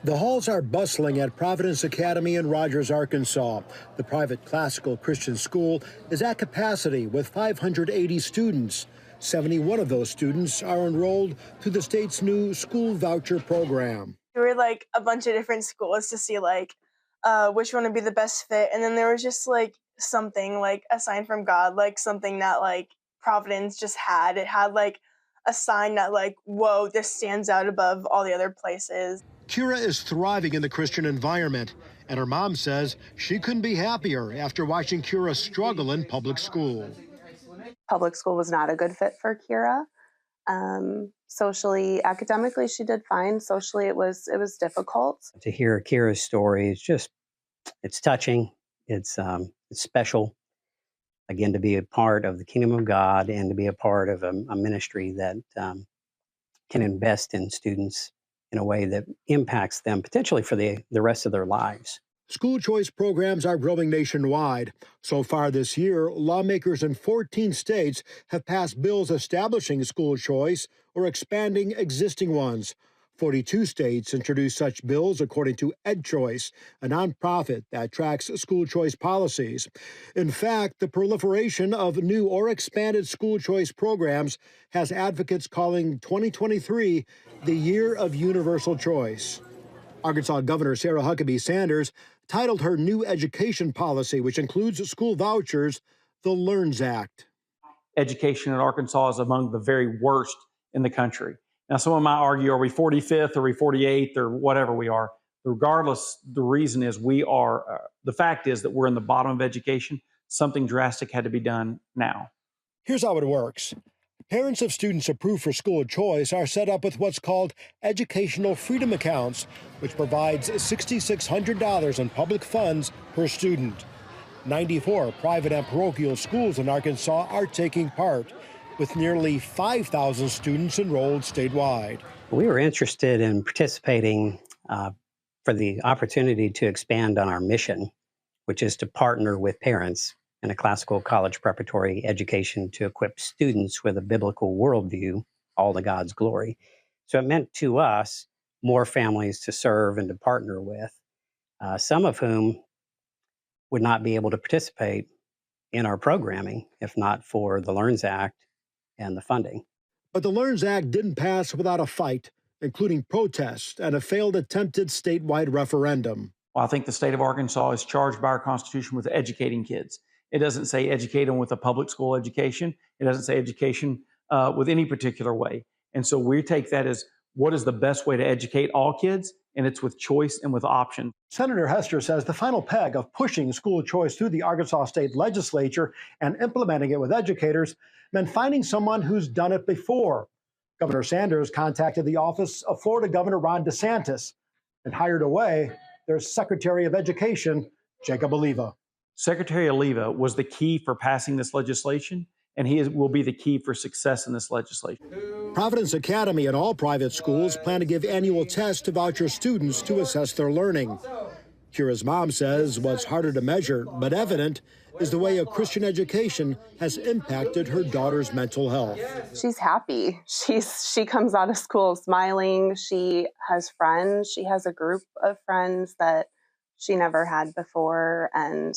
The halls are bustling at Providence Academy in Rogers, Arkansas. The private classical Christian school is at capacity with 580 students. 71 of those students are enrolled through the state's new school voucher program. There were like a bunch of different schools to see which one would be the best fit. And then there was just like something like a sign from God, like something that like Providence just had. It had like a sign that like, whoa, this stands out above all the other places. Kira is thriving in the Christian environment, and her mom says she couldn't be happier after watching Kira struggle in public school. Public school was not a good fit for Kira. Socially, academically, she did fine. Socially, it was difficult. To hear Kira's story is it's touching. It's special. Again, to be a part of the kingdom of God and to be a part of a ministry that can invest in students in a way that impacts them potentially for the rest of their lives. School choice programs are growing nationwide. So far this year, lawmakers in 14 states have passed bills establishing school choice or expanding existing ones. 42 states introduced such bills, according to EdChoice, a nonprofit that tracks school choice policies. In fact, the proliferation of new or expanded school choice programs has advocates calling 2023 the year of universal choice. Arkansas Governor Sarah Huckabee-Sanders titled her new education policy, which includes school vouchers, the LEARNS Act. Education in Arkansas is among the very worst in the country. Now, someone might argue, are we 45th, or are we 48th, or whatever we are? Regardless, the reason is the fact is that we're in the bottom of education. Something drastic had to be done now. Here's how it works. Parents of students approved for school choice are set up with what's called educational freedom accounts, which provides $6,600 in public funds per student. 94 private and parochial schools in Arkansas are taking part, with nearly 5,000 students enrolled statewide. We were interested in participating for the opportunity to expand on our mission, which is to partner with parents in a classical college preparatory education to equip students with a biblical worldview, all to God's glory. So it meant to us more families to serve and to partner with, some of whom would not be able to participate in our programming if not for the LEARNS Act and the funding. But the LEARNS Act didn't pass without a fight, including protests and a failed attempted statewide referendum. Well, I think the state of Arkansas is charged by our Constitution with educating kids. It doesn't say educate them with a public school education. It doesn't say education with any particular way. And so we take that as what is the best way to educate all kids, and it's with choice and with option. Senator Hester says the final peg of pushing school choice through the Arkansas State Legislature and implementing it with educators meant finding someone who's done it before. Governor Sanders contacted the office of Florida Governor Ron DeSantis and hired away their Secretary of Education, Jacob Oliva. Secretary Oliva was the key for passing this legislation, and he will be the key for success in this legislation. Providence Academy and all private schools plan to give annual tests to voucher students to assess their learning. Kira's mom says what's harder to measure but evident is the way a Christian education has impacted her daughter's mental health. She's happy. She comes out of school smiling. She has friends. She has a group of friends that she never had before, and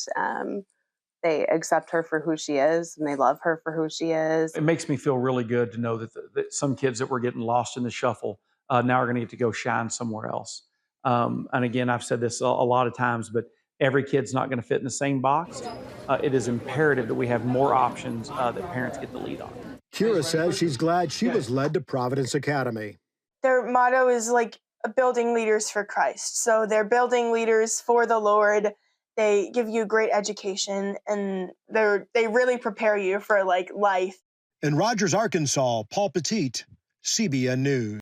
they accept her for who she is, and they love her for who she is. It makes me feel really good to know that some kids that were getting lost in the shuffle now are going to get to go shine somewhere else. And again, I've said this a lot of times, but every kid's not going to fit in the same box. It is imperative that we have more options that parents get the lead on. Kira says she's glad she was led to Providence Academy. Their motto is like building leaders for Christ. So they're building leaders for the Lord. They give you great education, and they really prepare you for like life. In Rogers, Arkansas, Paul Petit, CBN News.